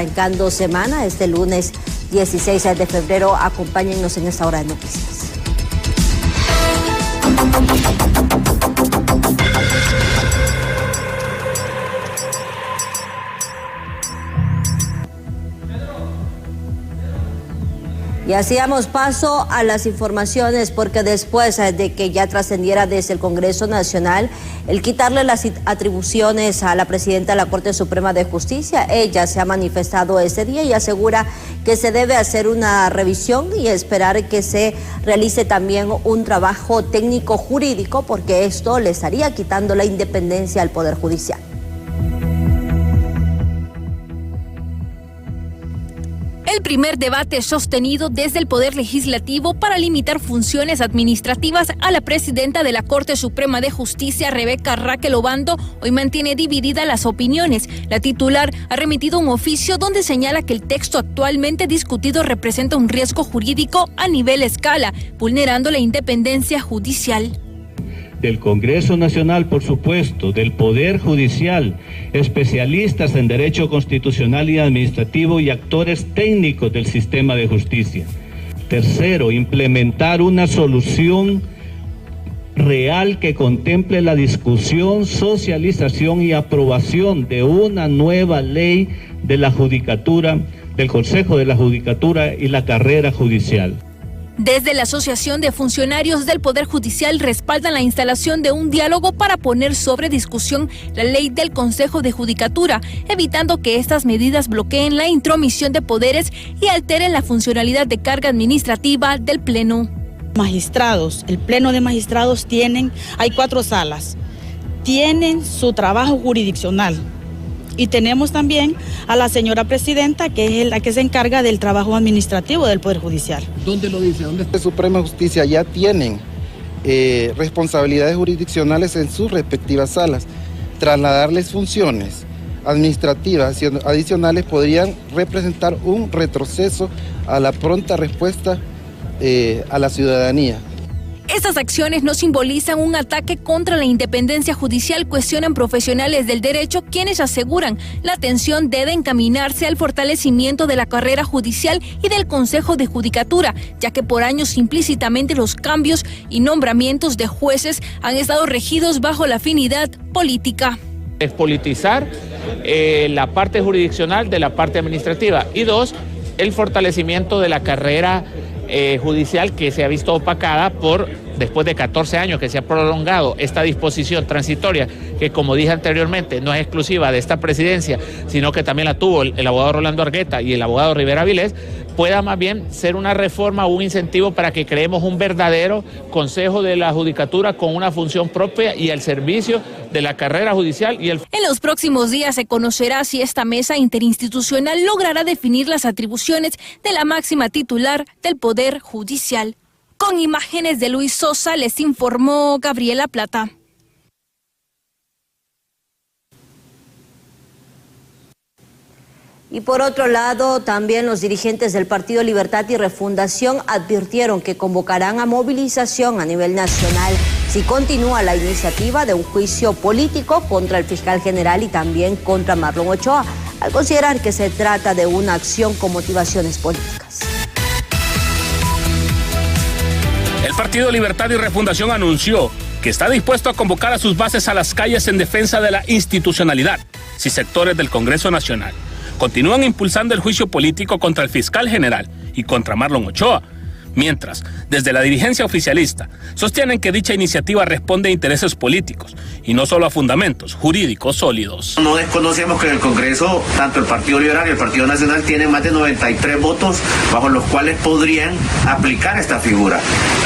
arrancando semana, este lunes 16 de febrero. Acompáñennos en esta hora de noticias. Y así damos paso a las informaciones, porque después de que ya trascendiera desde el Congreso Nacional el quitarle las atribuciones a la presidenta de la Corte Suprema de Justicia, ella se ha manifestado este día y asegura que se debe hacer una revisión y esperar que se realice también un trabajo técnico jurídico, porque esto le estaría quitando la independencia al Poder Judicial. El primer debate sostenido desde el Poder Legislativo para limitar funciones administrativas a la presidenta de la Corte Suprema de Justicia, Rebeca Raquel Obando, hoy mantiene divididas las opiniones. La titular ha remitido un oficio donde señala que el texto actualmente discutido representa un riesgo jurídico a nivel escala, vulnerando la independencia judicial. Del Congreso Nacional, por supuesto, del Poder Judicial, especialistas en derecho constitucional y administrativo y actores técnicos del sistema de justicia. Tercero, implementar una solución real que contemple la discusión, socialización y aprobación de una nueva ley de la judicatura, del Consejo de la Judicatura y la carrera judicial. Desde la Asociación de Funcionarios del Poder Judicial respaldan la instalación de un diálogo para poner sobre discusión la ley del Consejo de Judicatura, evitando que estas medidas bloqueen la intromisión de poderes y alteren la funcionalidad de carga administrativa del Pleno. Magistrados, el Pleno de Magistrados hay 4 salas, tienen su trabajo jurisdiccional. Y tenemos también a la señora presidenta, que es la que se encarga del trabajo administrativo del Poder Judicial. ¿Dónde lo dice? ¿Dónde? La Suprema Justicia ya tienen responsabilidades jurisdiccionales en sus respectivas salas. Trasladarles funciones administrativas adicionales podrían representar un retroceso a la pronta respuesta a la ciudadanía. Estas acciones no simbolizan un ataque contra la independencia judicial, cuestionan profesionales del derecho, quienes aseguran la atención debe encaminarse al fortalecimiento de la carrera judicial y del Consejo de Judicatura, ya que por años implícitamente los cambios y nombramientos de jueces han estado regidos bajo la afinidad política. Es politizar la parte jurisdiccional de la parte administrativa. Y 2, el fortalecimiento de la carrera judicial, que se ha visto opacada después de 14 años que se ha prolongado esta disposición transitoria, que como dije anteriormente no es exclusiva de esta presidencia, sino que también la tuvo el abogado Rolando Argueta y el abogado Rivera Avilés, pueda más bien ser una reforma o un incentivo para que creemos un verdadero Consejo de la Judicatura con una función propia y al servicio de la carrera judicial. En los próximos días se conocerá si esta mesa interinstitucional logrará definir las atribuciones de la máxima titular del Poder Judicial. Con imágenes de Luis Sosa, les informó Gabriela Plata. Y por otro lado, también los dirigentes del Partido Libertad y Refundación advirtieron que convocarán a movilización a nivel nacional si continúa la iniciativa de un juicio político contra el fiscal general y también contra Marlon Ochoa, al considerar que se trata de una acción con motivaciones políticas. El Partido Libertad y Refundación anunció que está dispuesto a convocar a sus bases a las calles en defensa de la institucionalidad si sectores del Congreso Nacional continúan impulsando el juicio político contra el fiscal general y contra Marlon Ochoa, mientras, desde la dirigencia oficialista, sostienen que dicha iniciativa responde a intereses políticos y no solo a fundamentos jurídicos sólidos. No desconocemos que en el Congreso, tanto el Partido Liberal y el Partido Nacional tienen más de 93 votos bajo los cuales podrían aplicar esta figura.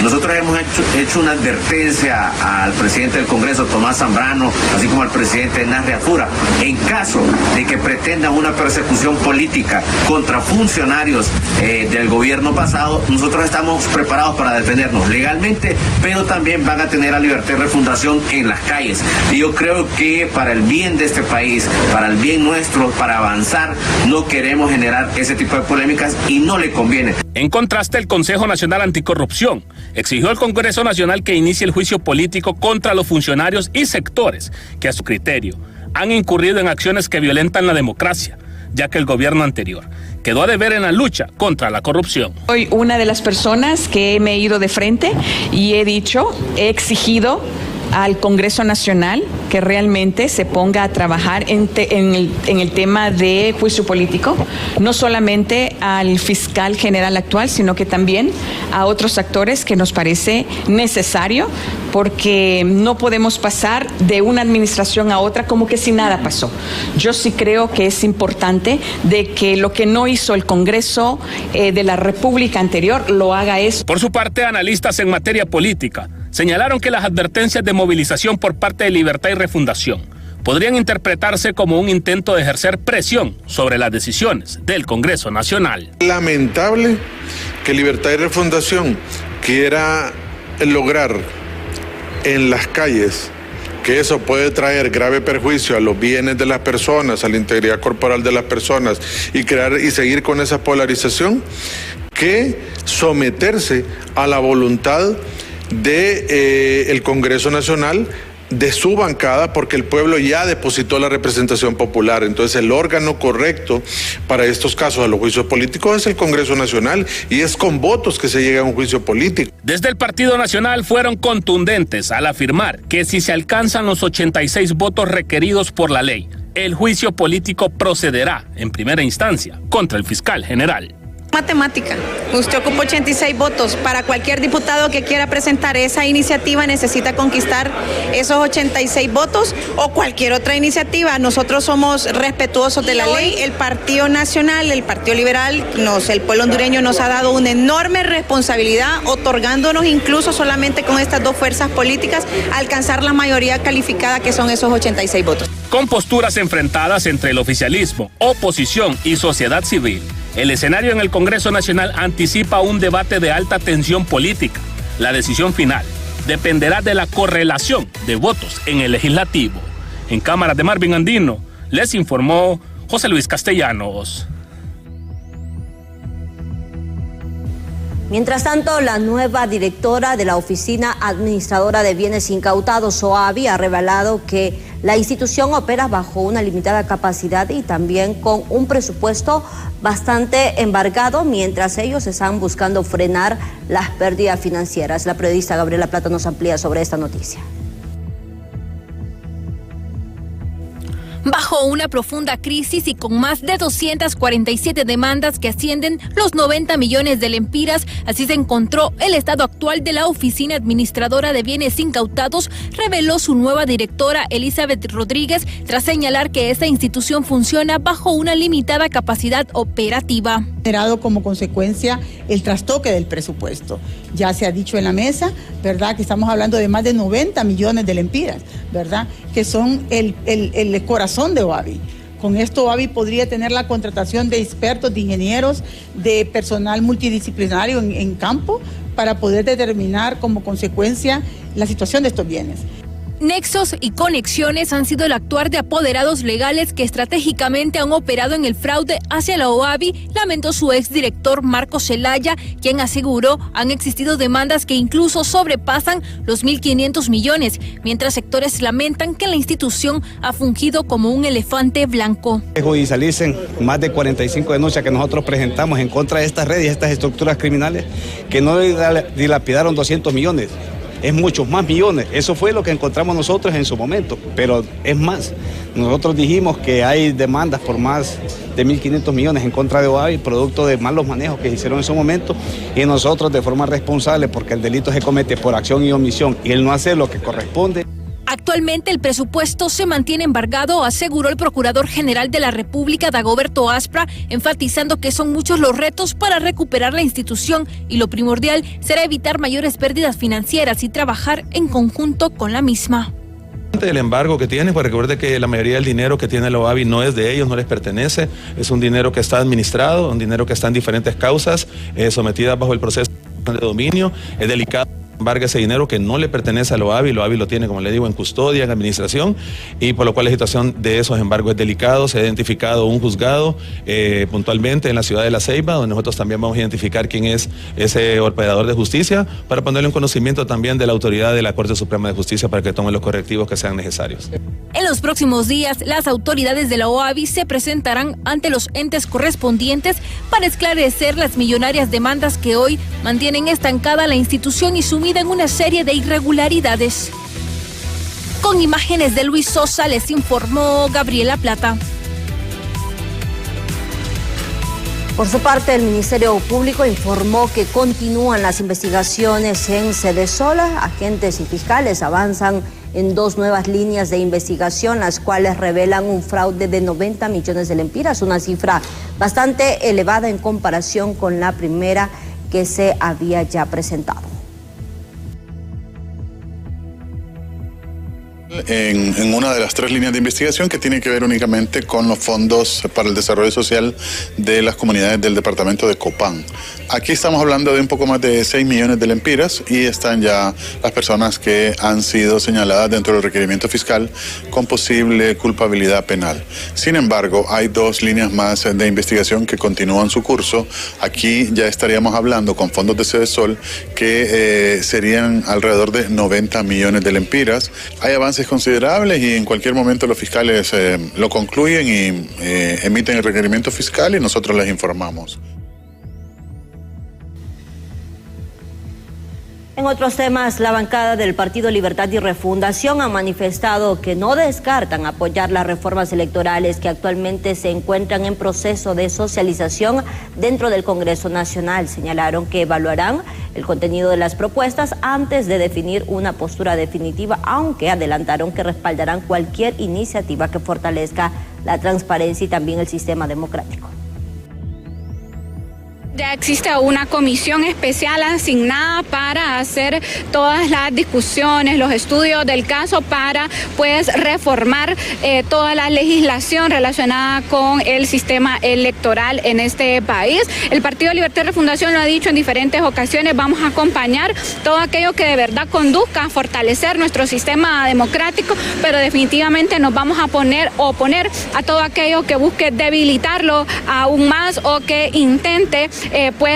Nosotros hemos hecho una advertencia al presidente del Congreso, Tomás Zambrano, así como al presidente Nasri Afura, en caso de que pretendan una persecución política contra funcionarios del gobierno pasado, nosotros estamos preparados para defendernos legalmente, pero también van a tener a Libertad y Refundación en las calles. Y yo creo que para el bien de este país, para el bien nuestro, para avanzar, no queremos generar ese tipo de polémicas y no le conviene. En contraste, el Consejo Nacional Anticorrupción exigió al Congreso Nacional que inicie el juicio político contra los funcionarios y sectores que a su criterio han incurrido en acciones que violentan la democracia, ya que el gobierno anterior quedó a deber en la lucha contra la corrupción. Soy una de las personas que me he ido de frente y he exigido al Congreso Nacional que realmente se ponga a trabajar en el tema de juicio político, no solamente al fiscal general actual, sino que también a otros actores que nos parece necesario, porque no podemos pasar de una administración a otra como que si nada pasó. Yo sí creo que es importante de que lo que no hizo el Congreso de la República anterior lo haga eso. Por su parte, analistas en materia política señalaron que las advertencias de movilización por parte de Libertad y Refundación podrían interpretarse como un intento de ejercer presión sobre las decisiones del Congreso Nacional. Lamentable que Libertad y Refundación quiera lograr en las calles que eso puede traer grave perjuicio a los bienes de las personas, a la integridad corporal de las personas y seguir con esa polarización, que someterse a la voluntad del Congreso Nacional, de su bancada, porque el pueblo ya depositó la representación popular. Entonces el órgano correcto para estos casos a los juicios políticos es el Congreso Nacional, y es con votos que se llega a un juicio político. Desde el Partido Nacional fueron contundentes al afirmar que si se alcanzan los 86 votos requeridos por la ley, el juicio político procederá en primera instancia contra el fiscal general. Matemática. Usted ocupa 86 votos. Para cualquier diputado que quiera presentar esa iniciativa necesita conquistar esos 86 votos o cualquier otra iniciativa. Nosotros somos respetuosos de la ley. El Partido Nacional, el Partido Liberal, el pueblo hondureño nos ha dado una enorme responsabilidad, otorgándonos incluso solamente con estas dos fuerzas políticas alcanzar la mayoría calificada, que son esos 86 votos. Con posturas enfrentadas entre el oficialismo, oposición y sociedad civil, el escenario en el Congreso Nacional anticipa un debate de alta tensión política. La decisión final dependerá de la correlación de votos en el legislativo. En cámara de Marvin Andino, les informó José Luis Castellanos. Mientras tanto, la nueva directora de la Oficina Administradora de Bienes Incautados, OABI, ha revelado que la institución opera bajo una limitada capacidad y también con un presupuesto bastante embargado, mientras ellos están buscando frenar las pérdidas financieras. La periodista Gabriela Plata nos amplía sobre esta noticia. Bajo una profunda crisis y con más de 247 demandas que ascienden los 90 millones de lempiras, así se encontró el estado actual de la Oficina Administradora de Bienes Incautados, reveló su nueva directora Elizabeth Rodríguez, tras señalar que esta institución funciona bajo una limitada capacidad operativa. Generado como consecuencia el trastoque del presupuesto. Ya se ha dicho en la mesa, ¿verdad?, que estamos hablando de más de 90 millones de lempiras, ¿verdad?, que son el corazón de OABI. Con esto OABI podría tener la contratación de expertos, de ingenieros, de personal multidisciplinario en campo para poder determinar como consecuencia la situación de estos bienes. Nexos y conexiones han sido el actuar de apoderados legales que estratégicamente han operado en el fraude hacia la OABI, lamentó su exdirector Marco Zelaya, quien aseguró han existido demandas que incluso sobrepasan los 1.500 millones, mientras sectores lamentan que la institución ha fungido como un elefante blanco. Judicialicen más de 45 denuncias que nosotros presentamos en contra de estas redes y estas estructuras criminales que no dilapidaron 200 millones. Es muchos más millones. Eso fue lo que encontramos nosotros en su momento, pero es más. Nosotros dijimos que hay demandas por más de 1.500 millones en contra de OABI, producto de malos manejos que se hicieron en su momento, y nosotros de forma responsable, porque el delito se comete por acción y omisión, y él no hace lo que corresponde. Actualmente el presupuesto se mantiene embargado, aseguró el Procurador General de la República, Dagoberto Aspra, enfatizando que son muchos los retos para recuperar la institución y lo primordial será evitar mayores pérdidas financieras y trabajar en conjunto con la misma. El embargo que tiene, pues recuerde que la mayoría del dinero que tiene la OABI no es de ellos, no les pertenece, es un dinero que está administrado, un dinero que está en diferentes causas, sometidas bajo el proceso de dominio, es delicado. embarga ese dinero que no le pertenece a la OAVI. La OAVI lo tiene, como le digo, en custodia, en administración, y por lo cual la situación de esos embargos es delicado. Se ha identificado un juzgado puntualmente en la ciudad de La Ceiba, donde nosotros también vamos a identificar quién es ese operador de justicia, para ponerle en conocimiento también de la autoridad de la Corte Suprema de Justicia para que tome los correctivos que sean necesarios. En los próximos días, las autoridades de la OAVI se presentarán ante los entes correspondientes para esclarecer las millonarias demandas que hoy mantienen estancada la institución y sumida en una serie de irregularidades. Con imágenes de Luis Sosa, les informó Gabriela Plata. Por su parte, el Ministerio Público informó que continúan las investigaciones en Cedesola. Agentes y fiscales avanzan en 2 nuevas líneas de investigación, las cuales revelan un fraude de 90 millones de lempiras, una cifra bastante elevada en comparación con la primera que se había ya presentado. En una de las 3 líneas de investigación que tiene que ver únicamente con los fondos para el desarrollo social de las comunidades del departamento de Copán. Aquí estamos hablando de un poco más de 6 millones de lempiras y están ya las personas que han sido señaladas dentro del requerimiento fiscal con posible culpabilidad penal. Sin embargo, hay 2 líneas más de investigación que continúan su curso. Aquí ya estaríamos hablando con fondos de Cedesol que serían alrededor de 90 millones de lempiras. Hay avances considerables y en cualquier momento los fiscales lo concluyen y emiten el requerimiento fiscal y nosotros les informamos. En otros temas, la bancada del Partido Libertad y Refundación ha manifestado que no descartan apoyar las reformas electorales que actualmente se encuentran en proceso de socialización dentro del Congreso Nacional. Señalaron que evaluarán el contenido de las propuestas antes de definir una postura definitiva, aunque adelantaron que respaldarán cualquier iniciativa que fortalezca la transparencia y también el sistema democrático. Ya existe una comisión especial asignada para hacer todas las discusiones, los estudios del caso para reformar toda la legislación relacionada con el sistema electoral en este país. El Partido Libertad y Refundación lo ha dicho en diferentes ocasiones, vamos a acompañar todo aquello que de verdad conduzca a fortalecer nuestro sistema democrático, pero definitivamente nos vamos a oponer a todo aquello que busque debilitarlo aún más o que intente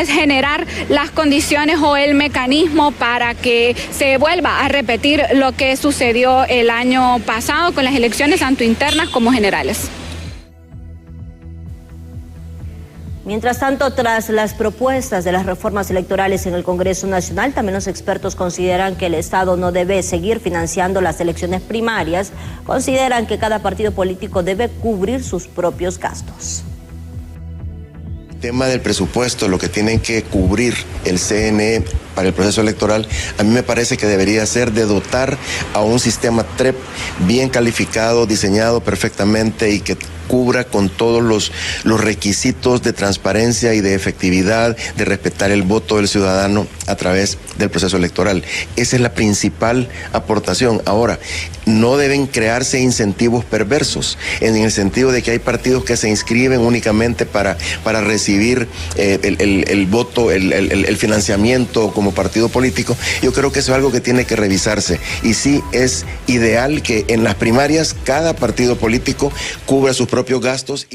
generar las condiciones o el mecanismo para que se vuelva a repetir lo que sucedió el año pasado con las elecciones tanto internas como generales. Mientras tanto, tras las propuestas de las reformas electorales en el Congreso Nacional, también los expertos consideran que el Estado no debe seguir financiando las elecciones primarias. Consideran que cada partido político debe cubrir sus propios gastos. Tema del presupuesto, lo que tienen que cubrir el CNE para el proceso electoral, a mí me parece que debería ser de dotar a un sistema TREP bien calificado, diseñado perfectamente y que cubra con todos los requisitos de transparencia y de efectividad, de respetar el voto del ciudadano a través del proceso electoral. Esa es la principal aportación. Ahora, no deben crearse incentivos perversos, en el sentido de que hay partidos que se inscriben únicamente para recibir el voto, el financiamiento como partido político. Yo creo que eso es algo que tiene que revisarse. Y sí es ideal que en las primarias cada partido político cubra sus propios gastos.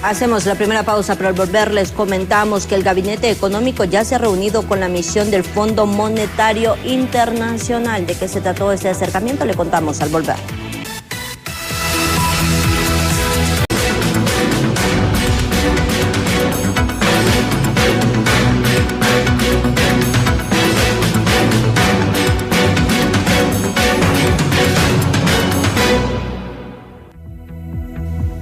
Hacemos la primera pausa, pero al volver les comentamos que el Gabinete Económico ya se ha reunido con la misión del Fondo Monetario Internacional. ¿De qué se trató este acercamiento? Le contamos al volver.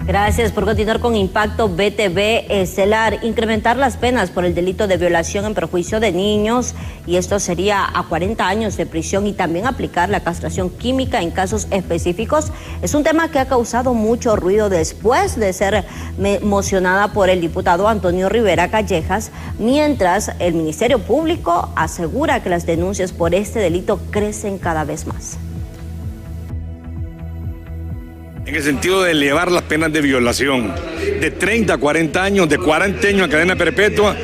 Gracias por continuar con Impacto BTV Estelar. Incrementar las penas por el delito de violación en perjuicio de niños, y esto sería a 40 años de prisión, y también aplicar la castración química en casos específicos, es un tema que ha causado mucho ruido después de ser mocionada por el diputado Antonio Rivera Callejas, mientras el Ministerio Público asegura que las denuncias por este delito crecen cada vez más. En el sentido de elevar las penas de violación de 30 a 40 años, de 40 años a cadena perpetua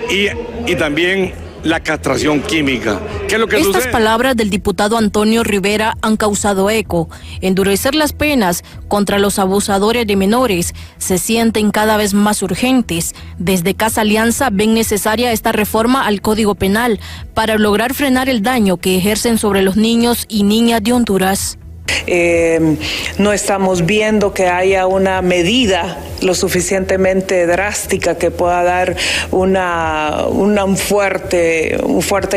y y también la castración química. ¿Qué es lo que Estas sucede? palabras del diputado Antonio Rivera han causado eco. Endurecer las penas contra los abusadores de menores se sienten cada vez más urgentes. Desde Casa Alianza ven necesaria esta reforma al Código Penal para lograr frenar el daño que ejercen sobre los niños y niñas de Honduras. No estamos viendo que haya una medida lo suficientemente drástica que pueda dar un fuerte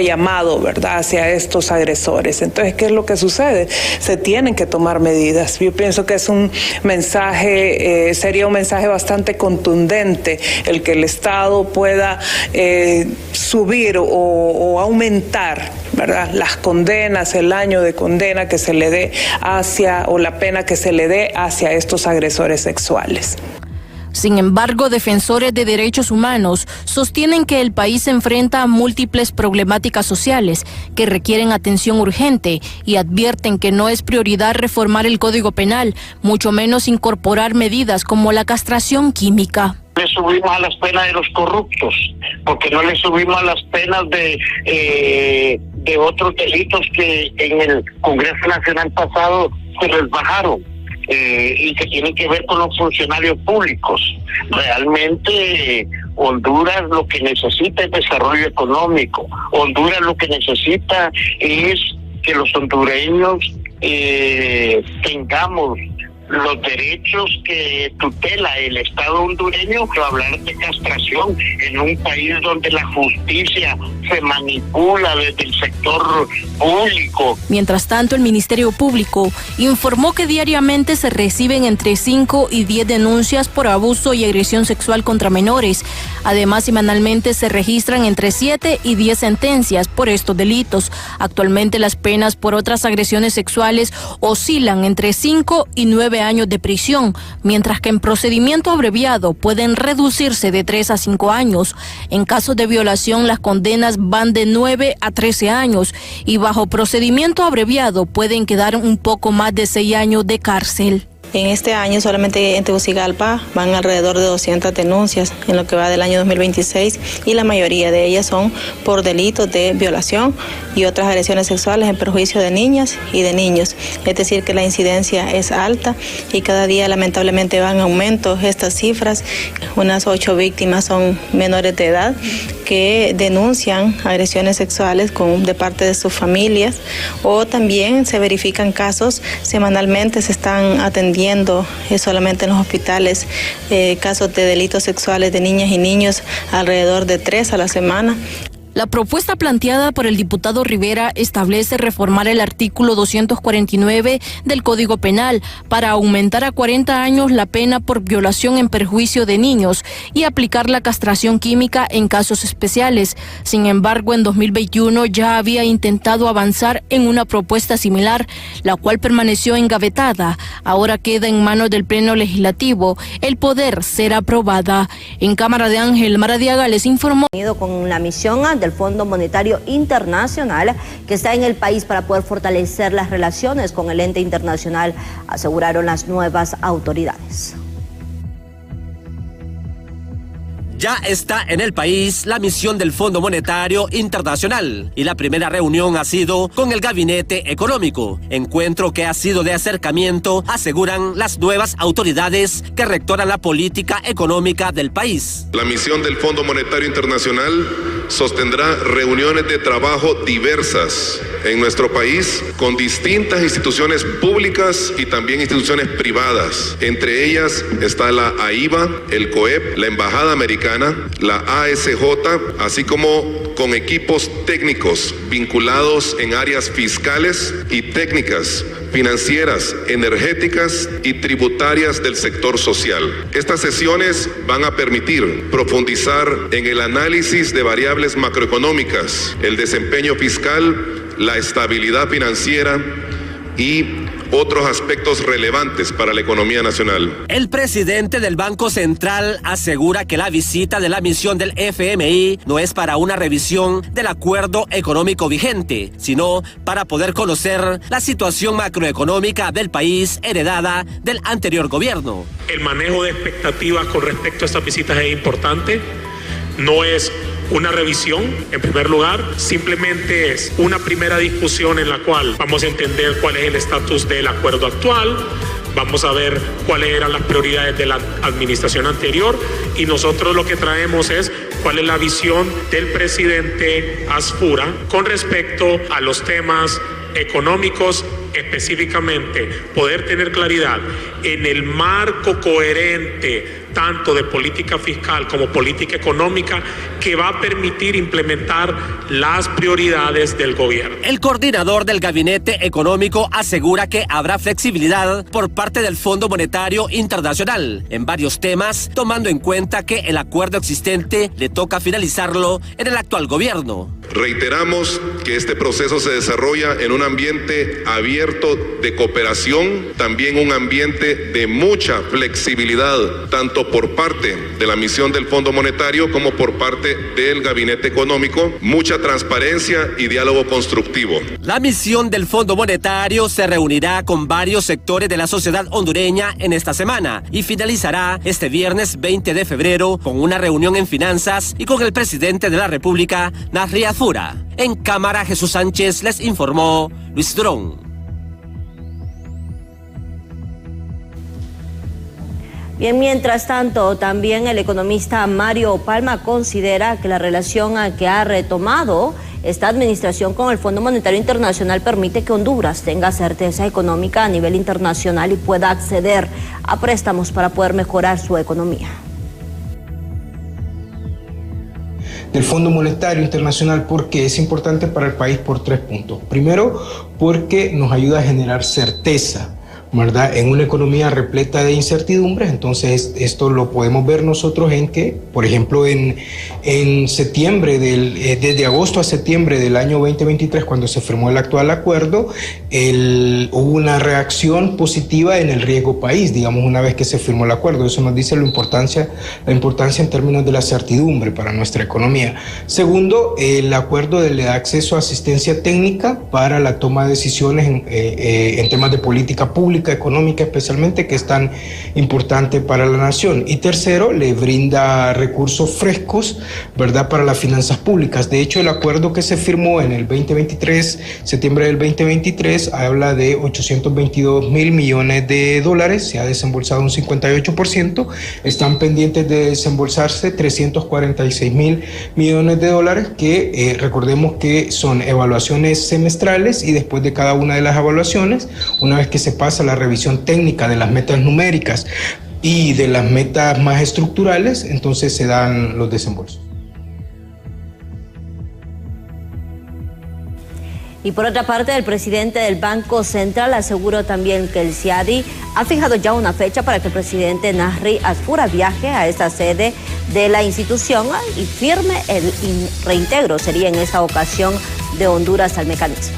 llamado, ¿verdad?, hacia estos agresores. Entonces, ¿qué es lo que sucede? Se tienen que tomar medidas. Yo pienso que es un mensaje, sería un mensaje bastante contundente el que el Estado pueda subir o aumentar, ¿verdad?, las condenas, el año de condena que se le dé o la pena que se le dé hacia estos agresores sexuales. Sin embargo, defensores de derechos humanos sostienen que el país se enfrenta a múltiples problemáticas sociales que requieren atención urgente y advierten que no es prioridad reformar el Código Penal, mucho menos incorporar medidas como la castración química. Le subimos a las penas de los corruptos, porque no le subimos a las penas de otros delitos que en el Congreso Nacional pasado se les bajaron. Y que tienen que ver con los funcionarios públicos. Realmente Honduras lo que necesita es desarrollo económico. Honduras lo que necesita es que los hondureños tengamos los derechos que tutela el Estado hondureño. Pero hablar de castración en un país donde la justicia se manipula desde el sector público. Mientras tanto, el Ministerio Público informó que diariamente se reciben entre 5 y 10 denuncias por abuso y agresión sexual contra menores. Además, semanalmente se registran entre 7 y 10 sentencias por estos delitos. Actualmente las penas por otras agresiones sexuales oscilan entre 5 y 9 años de prisión, mientras que en procedimiento abreviado pueden reducirse de 3 a 5 años. En casos de violación, las condenas van de 9 a 13 años y bajo procedimiento abreviado pueden quedar un poco más de 6 años de cárcel. En este año solamente en Tegucigalpa van alrededor de 200 denuncias en lo que va del año 2026 y la mayoría de ellas son por delitos de violación y otras agresiones sexuales en perjuicio de niñas y de niños. Es decir, que la incidencia es alta y cada día lamentablemente van en aumento estas cifras. Unas 8 víctimas son menores de edad que denuncian agresiones sexuales de parte de sus familias, o también se verifican casos semanalmente, se están atendiendo solamente en los hospitales casos de delitos sexuales de niñas y niños, alrededor de 3 a la semana. La propuesta planteada por el diputado Rivera establece reformar el artículo 249 del Código Penal para aumentar a 40 años la pena por violación en perjuicio de niños y aplicar la castración química en casos especiales. Sin embargo, en 2021 ya había intentado avanzar en una propuesta similar, la cual permaneció engavetada. Ahora queda en manos del Pleno Legislativo el poder ser aprobada. En Cámara de Ángel Maradiaga les informó. Con la misión del Fondo Monetario Internacional que está en el país para poder fortalecer las relaciones con el ente internacional, aseguraron las nuevas autoridades. Ya está en el país la misión del Fondo Monetario Internacional y la primera reunión ha sido con el Gabinete Económico, encuentro que ha sido de acercamiento, aseguran las nuevas autoridades que rectoran la política económica del país. La misión del Fondo Monetario Internacional sostendrá reuniones de trabajo diversas en nuestro país con distintas instituciones públicas y también instituciones privadas. Entre ellas está la AIBA, el COEP, la Embajada Americana, la ASJ, así como con equipos técnicos vinculados en áreas fiscales y técnicas, financieras, energéticas y tributarias del sector social. Estas sesiones van a permitir profundizar en el análisis de variables macroeconómicas, el desempeño fiscal, la estabilidad financiera y otros aspectos relevantes para la economía nacional. El presidente del Banco Central asegura que la visita de la misión del FMI no es para una revisión del acuerdo económico vigente, sino para poder conocer la situación macroeconómica del país heredada del anterior gobierno. El manejo de expectativas con respecto a estas visitas es importante. No es una revisión. En primer lugar, simplemente es una primera discusión en la cual vamos a entender cuál es el estatus del acuerdo actual, vamos a ver cuáles eran las prioridades de la administración anterior y nosotros lo que traemos es cuál es la visión del presidente Asfura con respecto a los temas económicos, específicamente poder tener claridad en el marco coherente tanto de política fiscal como política económica que va a permitir implementar las prioridades del gobierno. El coordinador del Gabinete Económico asegura que habrá flexibilidad por parte del Fondo Monetario Internacional en varios temas, tomando en cuenta que el acuerdo existente le toca finalizarlo en el actual gobierno. Reiteramos que este proceso se desarrolla en un ambiente abierto de cooperación, también un ambiente de mucha flexibilidad, tanto por parte de la misión del Fondo Monetario como por parte del Gabinete Económico, mucha transparencia y diálogo constructivo. La misión del Fondo Monetario se reunirá con varios sectores de la sociedad hondureña en esta semana y finalizará este viernes 20 de febrero con una reunión en finanzas y con el presidente de la República, Nasri Asfura. En cámara, Jesús Sánchez les informó Luis Durón. Bien, mientras tanto, también el economista Mario Palma considera que la relación que ha retomado esta administración con el Fondo Monetario Internacional permite que Honduras tenga certeza económica a nivel internacional y pueda acceder a préstamos para poder mejorar su economía. Del Fondo Monetario Internacional, porque es importante para el país por 3 puntos. Primero, porque nos ayuda a generar certeza, ¿verdad? En una economía repleta de incertidumbres. Entonces esto lo podemos ver nosotros en que, por ejemplo, en septiembre, desde agosto a septiembre del año 2023, cuando se firmó el actual acuerdo, hubo una reacción positiva en el riesgo país, digamos, una vez que se firmó el acuerdo. Eso nos dice la importancia en términos de la certidumbre para nuestra economía. Segundo, el acuerdo le da acceso a asistencia técnica para la toma de decisiones en temas de política pública, económica especialmente, que es tan importante para la nación. Y tercero, le brinda recursos frescos, ¿verdad?, para las finanzas públicas. De hecho, el acuerdo que se firmó en el 2023, septiembre del 2023, habla de 822.000 millones de dólares, se ha desembolsado un 58%, están pendientes de desembolsarse 346.000 millones de dólares, que recordemos que son evaluaciones semestrales, y después de cada una de las evaluaciones, una vez que se pasa la revisión técnica de las metas numéricas y de las metas más estructurales, entonces se dan los desembolsos. Y por otra parte, el presidente del Banco Central aseguró también que el CIADI ha fijado ya una fecha para que el presidente Nasri Asfura viaje a esta sede de la institución y firme el reintegro, sería en esta ocasión, de Honduras al mecanismo.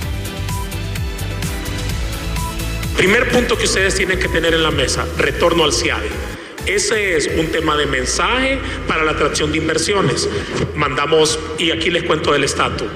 Primer punto que ustedes tienen que tener en la mesa, retorno al CIADI. Ese es un tema de mensaje para la atracción de inversiones. Mandamos, y aquí les cuento del estatus.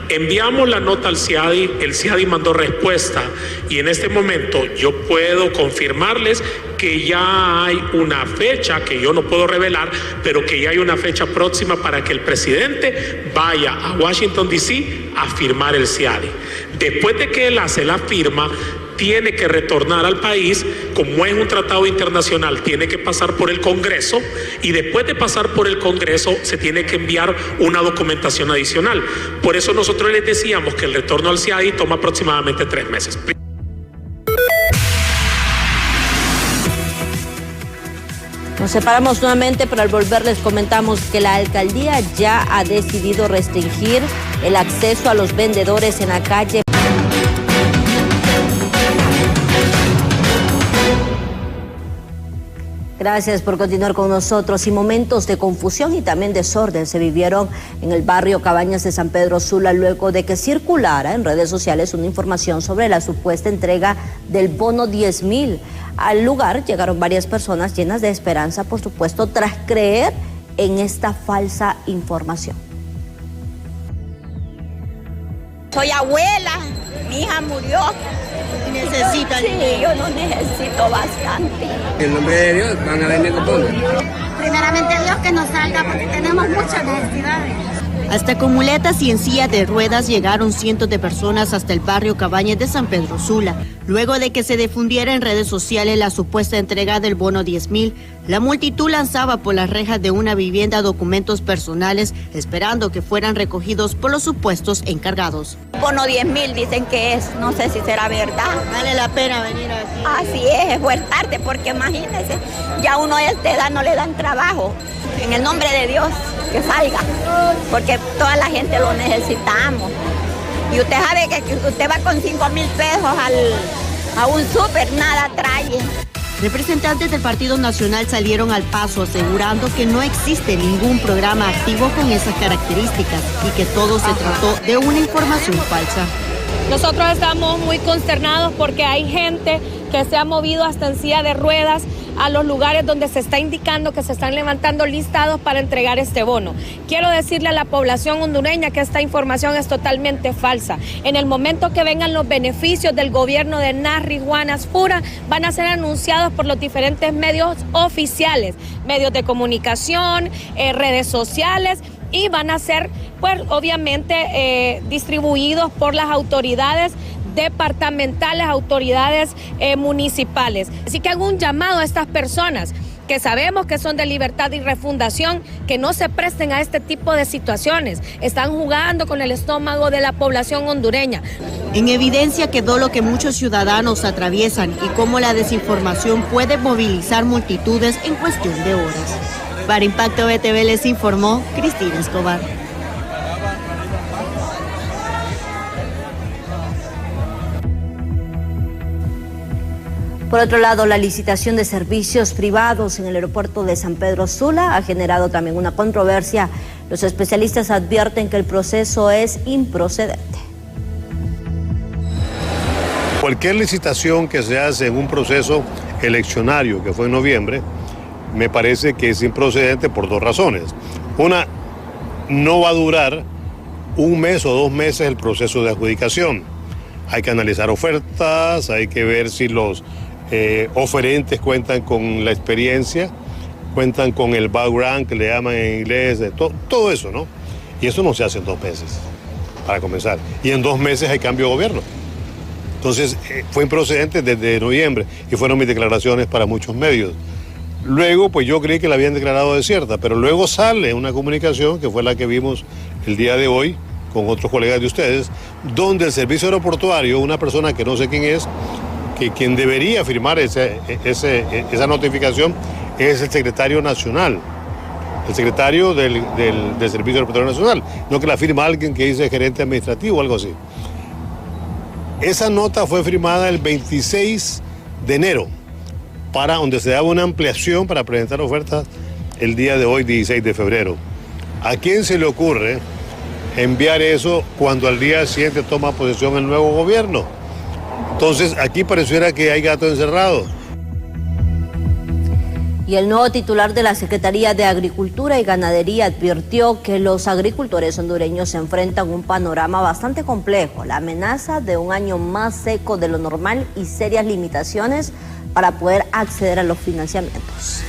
Enviamos la nota al CIADI, el CIADI mandó respuesta y en este momento yo puedo confirmarles que ya hay una fecha que yo no puedo revelar, pero que ya hay una fecha próxima para que el presidente vaya a Washington DC a firmar el CIADI. Después de que él hace la firma, tiene que retornar al país. Como es un tratado internacional, tiene que pasar por el Congreso, y después de pasar por el Congreso se tiene que enviar una documentación adicional. Por eso nosotros les decíamos que el retorno al CIADI toma aproximadamente 3 meses. Nos separamos nuevamente, pero al volver les comentamos que la alcaldía ya ha decidido restringir el acceso a los vendedores en la calle. Gracias por continuar con nosotros. Y momentos de confusión y también desorden se vivieron en el barrio Cabañas de San Pedro Sula luego de que circulara en redes sociales una información sobre la supuesta entrega del bono 10.000. Al lugar llegaron varias personas llenas de esperanza, por supuesto, tras creer en esta falsa información. Soy abuela, mi hija murió. ¿Necesita dinero? Sí, yo no necesito bastante. En nombre de Dios van a venir con todo. Primeramente Dios que nos salga porque tenemos muchas necesidades. Hasta con muletas y en silla de ruedas llegaron cientos de personas hasta el barrio Cabañas de San Pedro Sula. Luego de que se difundiera en redes sociales la supuesta entrega del bono 10.000, la multitud lanzaba por las rejas de una vivienda documentos personales, esperando que fueran recogidos por los supuestos encargados. Bono 10.000 dicen que es, no sé si será verdad. Vale la pena venir aquí. Así es fuerte, porque imagínense, ya uno a esta edad no le dan trabajo. En el nombre de Dios, que salga, porque toda la gente lo necesitamos. Y usted sabe que usted va con 5.000 pesos a un súper, nada trae. Representantes del Partido Nacional salieron al paso asegurando que no existe ningún programa activo con esas características y que todo se trató de una información falsa. Nosotros estamos muy consternados porque hay gente que se ha movido hasta en silla de ruedas a los lugares donde se está indicando que se están levantando listados para entregar este bono. Quiero decirle a la población hondureña que esta información es totalmente falsa. En el momento que vengan los beneficios del gobierno de Narri Juanas Fura, van a ser anunciados por los diferentes medios oficiales, medios de comunicación, redes sociales, y van a ser, pues, obviamente distribuidos por las autoridades departamentales, autoridades municipales. Así que hago un llamado a estas personas que sabemos que son de Libertad y Refundación, que no se presten a este tipo de situaciones. Están jugando con el estómago de la población hondureña. En evidencia quedó lo que muchos ciudadanos atraviesan y cómo la desinformación puede movilizar multitudes en cuestión de horas. Para Impacto BTV les informó Cristina Escobar. Por otro lado, la licitación de servicios privados en el aeropuerto de San Pedro Sula ha generado también una controversia. Los especialistas advierten que el proceso es improcedente. Cualquier licitación que se hace en un proceso eleccionario, que fue en noviembre, me parece que es improcedente por dos razones. Una, no va a durar un mes o 2 meses el proceso de adjudicación. Hay que analizar ofertas, hay que ver si los oferentes cuentan con la experiencia, cuentan con el background que le llaman en inglés, todo eso, ¿no? Y eso no se hace en 2 meses, para comenzar. Y en 2 meses hay cambio de gobierno. Entonces, fue improcedente desde noviembre y fueron mis declaraciones para muchos medios. Luego, pues yo creí que la habían declarado desierta, pero luego sale una comunicación, que fue la que vimos el día de hoy con otros colegas de ustedes, donde el servicio aeroportuario, una persona que no sé quién es, que quien debería firmar esa notificación es el secretario nacional, el secretario del Servicio Aeroportuario Nacional, no que la firma alguien que dice gerente administrativo o algo así. Esa nota fue firmada el 26 de enero, para donde se daba una ampliación para presentar ofertas el día de hoy, 16 de febrero. ¿A quién se le ocurre enviar eso cuando al día siguiente toma posesión el nuevo gobierno? Entonces, aquí pareciera que hay gato encerrado. Y el nuevo titular de la Secretaría de Agricultura y Ganadería advirtió que los agricultores hondureños se enfrentan a un panorama bastante complejo, la amenaza de un año más seco de lo normal y serias limitaciones para poder acceder a los financiamientos.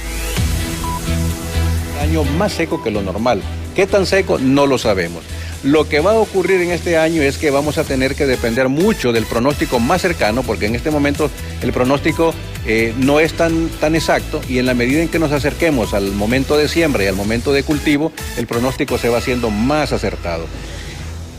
Un año más seco que lo normal. ¿Qué tan seco? No lo sabemos. Lo que va a ocurrir en este año es que vamos a tener que depender mucho del pronóstico más cercano, porque en este momento el pronóstico no es tan exacto, y en la medida en que nos acerquemos al momento de siembra y al momento de cultivo, el pronóstico se va haciendo más acertado.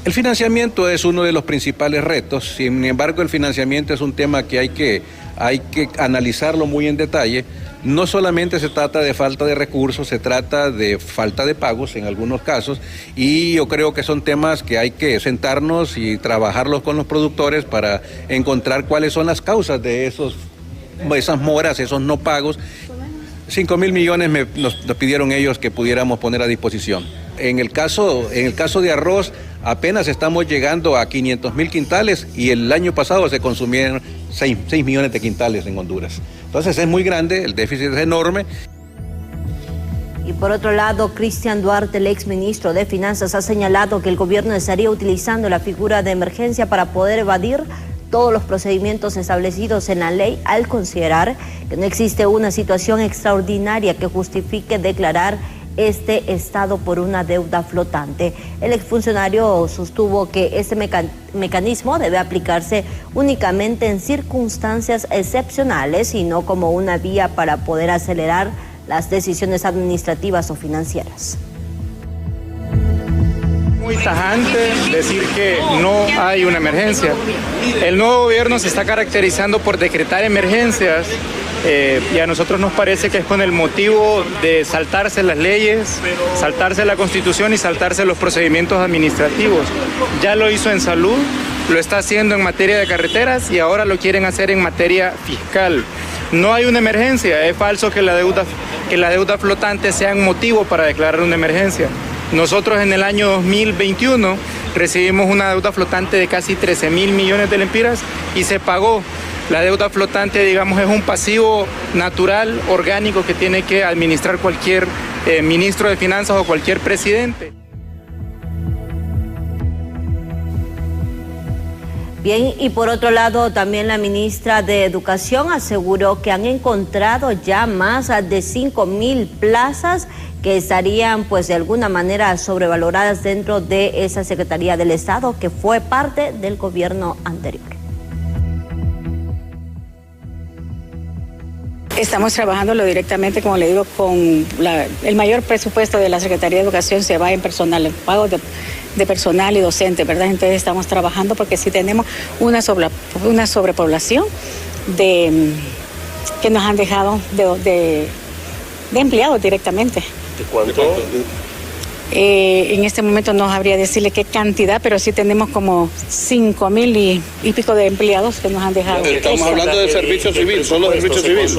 El financiamiento es uno de los principales retos. Sin embargo, el financiamiento es un tema que hay que analizarlo muy en detalle. No solamente se trata de falta de recursos, se trata de falta de pagos en algunos casos, y yo creo que son temas que hay que sentarnos y trabajarlos con los productores para encontrar cuáles son las causas de esas moras, esos no pagos. 5.000 millones nos pidieron ellos que pudiéramos poner a disposición. En el caso de arroz, apenas estamos llegando a 500.000 quintales, y el año pasado se consumieron 6 millones de quintales en Honduras. Entonces es muy grande, el déficit es enorme. Y por otro lado, Cristian Duarte, el exministro de Finanzas, ha señalado que el gobierno estaría utilizando la figura de emergencia para poder evadir todos los procedimientos establecidos en la ley, al considerar que no existe una situación extraordinaria que justifique declarar este estado por una deuda flotante. El exfuncionario sostuvo que este mecanismo debe aplicarse únicamente en circunstancias excepcionales y no como una vía para poder acelerar las decisiones administrativas o financieras. Muy tajante decir que no hay una emergencia. El nuevo gobierno se está caracterizando por decretar emergencias y a nosotros nos parece que es con el motivo de saltarse las leyes, saltarse la Constitución y saltarse los procedimientos administrativos. Ya lo hizo en salud, lo está haciendo en materia de carreteras y ahora lo quieren hacer en materia fiscal. No hay una emergencia, es falso que la deuda flotante sea un motivo para declarar una emergencia. Nosotros en el año 2021 recibimos una deuda flotante de casi 13.000 millones de lempiras y se pagó. La deuda flotante, digamos, es un pasivo natural, orgánico, que tiene que administrar cualquier ministro de Finanzas o cualquier presidente. Bien, y por otro lado, también la ministra de Educación aseguró que han encontrado ya más de 5.000 plazas que estarían, pues, de alguna manera sobrevaloradas dentro de esa Secretaría del Estado que fue parte del gobierno anterior. Estamos trabajándolo directamente, como le digo, con el mayor presupuesto de la Secretaría de Educación se va en personal, en pagos de personal y docente, ¿verdad? Entonces estamos trabajando porque sí tenemos una sobrepoblación que nos han dejado de empleados directamente. ¿De cuánto? En este momento no sabría decirle qué cantidad, pero sí tenemos como 5.000 y pico de empleados que nos han dejado. Estamos hablando de servicio civil, solo servicio civil.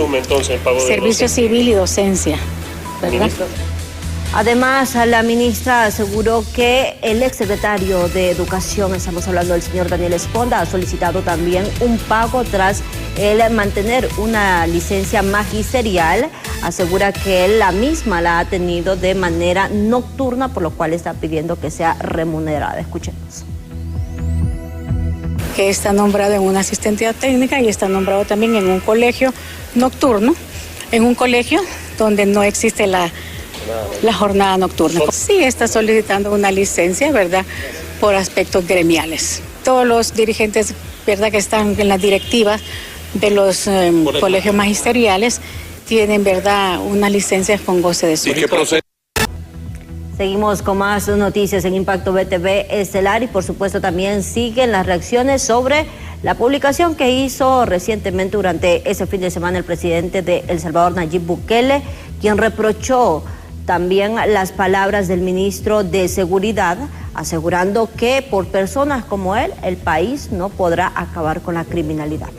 Servicio civil y docencia, ¿verdad? Además, la ministra aseguró que el exsecretario de Educación, estamos hablando del señor Daniel Esponda, ha solicitado también un pago tras él mantener una licencia magisterial. Asegura que él la misma la ha tenido de manera nocturna, por lo cual está pidiendo que sea remunerada. Escuchemos. Que está nombrado en una asistencia técnica y está nombrado también en un colegio nocturno, en un colegio donde no existe la jornada nocturna. Sí está solicitando una licencia, ¿verdad?, por aspectos gremiales. Todos los dirigentes, ¿verdad?, que están en las directivas de los colegios magisteriales tienen, ¿verdad?, una licencia con goce de sueldo. Seguimos con más noticias en Impacto BTV Estelar y por supuesto también siguen las reacciones sobre la publicación que hizo recientemente durante ese fin de semana el presidente de El Salvador, Nayib Bukele, quien reprochó también las palabras del ministro de Seguridad, asegurando que por personas como él, el país no podrá acabar con la criminalidad.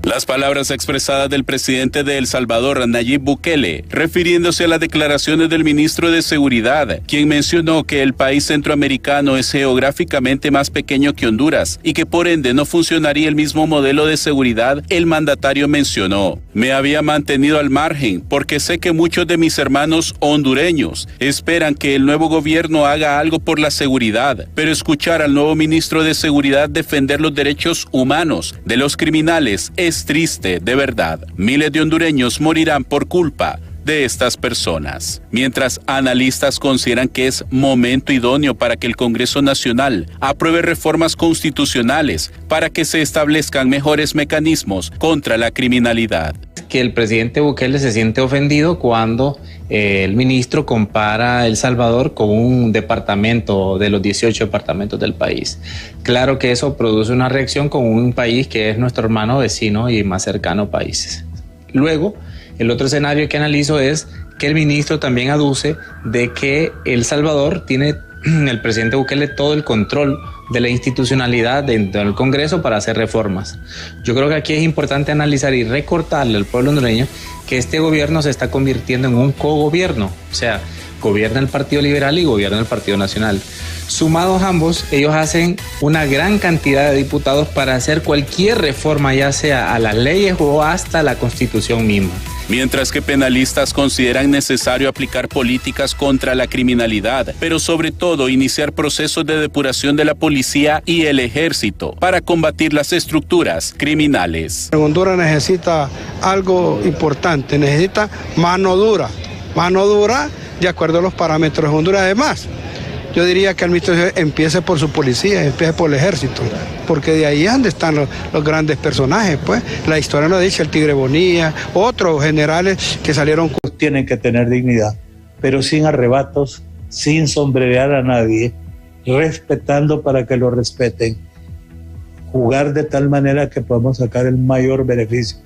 Las palabras expresadas del presidente de El Salvador, Nayib Bukele, refiriéndose a las declaraciones del ministro de Seguridad, quien mencionó que el país centroamericano es geográficamente más pequeño que Honduras y que por ende no funcionaría el mismo modelo de seguridad. El mandatario mencionó: me había mantenido al margen porque sé que muchos de mis hermanos hondureños esperan que el nuevo gobierno haga algo por la seguridad, pero escuchar al nuevo ministro de Seguridad defender los derechos humanos de los criminales es triste, de verdad. Miles de hondureños morirán por culpa de estas personas. Mientras analistas consideran que es momento idóneo para que el Congreso Nacional apruebe reformas constitucionales para que se establezcan mejores mecanismos contra la criminalidad. Que el presidente Bukele se siente ofendido cuando el ministro compara El Salvador con un departamento de los 18 departamentos del país. Claro que eso produce una reacción con un país que es nuestro hermano vecino y más cercano país. Luego, el otro escenario que analizo es que el ministro también aduce de que El Salvador tiene, el presidente Bukele, todo el control de la institucionalidad dentro del Congreso para hacer reformas. Yo creo que aquí es importante analizar y recordarle al pueblo hondureño que este gobierno se está convirtiendo en un cogobierno, o sea, gobierna el Partido Liberal y gobierna el Partido Nacional. Sumados ambos, ellos hacen una gran cantidad de diputados para hacer cualquier reforma, ya sea a las leyes o hasta la Constitución misma. mientras que penalistas consideran necesario aplicar políticas contra la criminalidad, pero sobre todo iniciar procesos de depuración de la policía y el ejército para combatir las estructuras criminales. Honduras necesita algo importante, necesita mano dura de acuerdo a los parámetros de Honduras. Además, yo diría que el ministro empiece por su policía, empiece por el ejército, porque de ahí es donde están los grandes personajes, pues. La historia nos dice el Tigre Bonilla, otros generales que salieron. Tienen que tener dignidad, pero sin arrebatos, sin sombrerear a nadie, respetando para que lo respeten, jugar de tal manera que podamos sacar el mayor beneficio,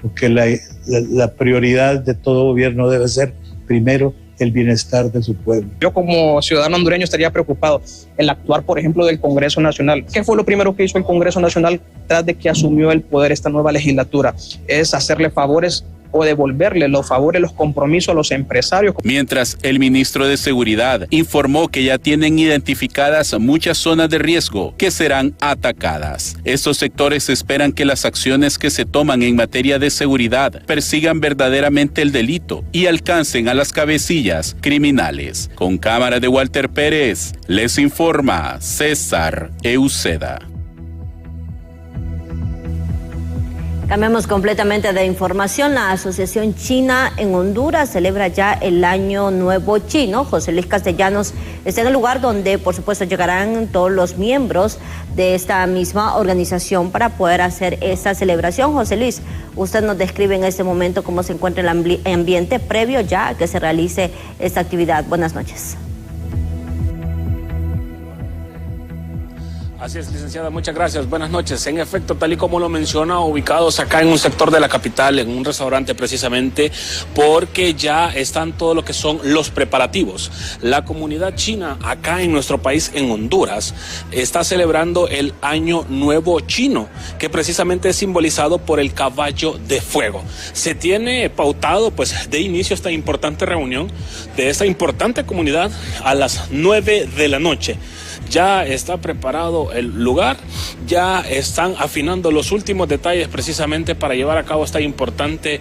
porque la prioridad de todo gobierno debe ser, primero, el bienestar de su pueblo. Yo como ciudadano hondureño estaría preocupado el actuar, por ejemplo, del Congreso Nacional. ¿Qué fue lo primero que hizo el Congreso Nacional tras de que asumió el poder esta nueva legislatura? Es hacerle favores o devolverle los favores, los compromisos a los empresarios. Mientras el ministro de Seguridad informó que ya tienen identificadas muchas zonas de riesgo que serán atacadas. Estos sectores esperan que las acciones que se toman en materia de seguridad persigan verdaderamente el delito y alcancen a las cabecillas criminales. Con cámara de Walter Pérez, les informa César Euseda. Cambiamos completamente de información. La Asociación China en Honduras celebra ya el Año Nuevo Chino. José Luis Castellanos está en el lugar donde, por supuesto, llegarán todos los miembros de esta misma organización para poder hacer esta celebración. José Luis, usted nos describe en este momento cómo se encuentra el ambiente previo ya a que se realice esta actividad. Buenas noches. Así es, licenciada, muchas gracias. Buenas noches. En efecto, tal y como lo menciona, ubicados acá en un sector de la capital, en un restaurante precisamente, porque ya están todo lo que son los preparativos. La comunidad china acá en nuestro país, en Honduras, está celebrando el Año Nuevo Chino, que precisamente es simbolizado por el caballo de fuego. Se tiene pautado, pues, de inicio esta importante reunión de esta importante comunidad a las 9 de la noche. Ya está preparado el lugar, ya están afinando los últimos detalles precisamente para llevar a cabo esta importante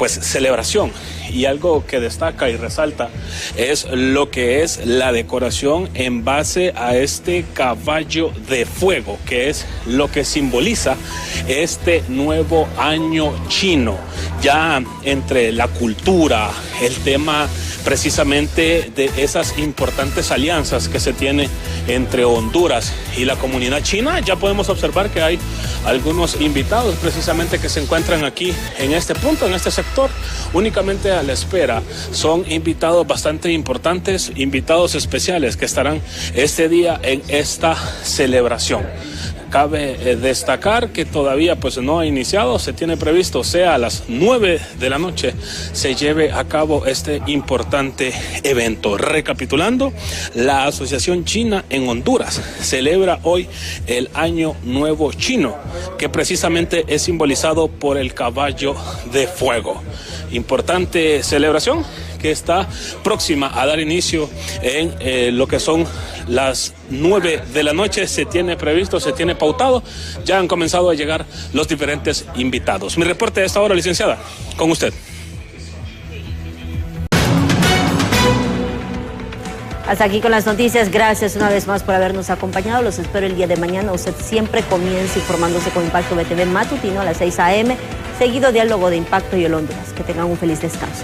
celebración. Y algo que destaca y resalta es lo que es la decoración en base a este caballo de fuego, que es lo que simboliza este nuevo año chino. Ya entre la cultura, el tema precisamente de esas importantes alianzas que se tiene entre Honduras y la comunidad china, ya podemos observar que hay algunos invitados precisamente que se encuentran aquí en este punto, en este sector, únicamente a la espera. Son invitados bastante importantes, invitados especiales que estarán este día en esta celebración. Cabe destacar que todavía pues no ha iniciado, se tiene previsto sea a las 9 de la noche se lleve a cabo este importante evento. Recapitulando, la Asociación China en Honduras celebra hoy el Año Nuevo Chino, que precisamente es simbolizado por el caballo de fuego. Importante celebración que está próxima a dar inicio en lo que son las 9 de la noche. Se tiene previsto, se tiene pautado, ya han comenzado a llegar los diferentes invitados. Mi reporte de esta hora, licenciada, con usted. Hasta aquí con las noticias. Gracias una vez más por habernos acompañado. Los espero el día de mañana. Usted siempre comience informándose con Impacto BTV matutino a las 6 a.m., seguido Diálogo de Impacto y el Honduras. Que tengan un feliz descanso.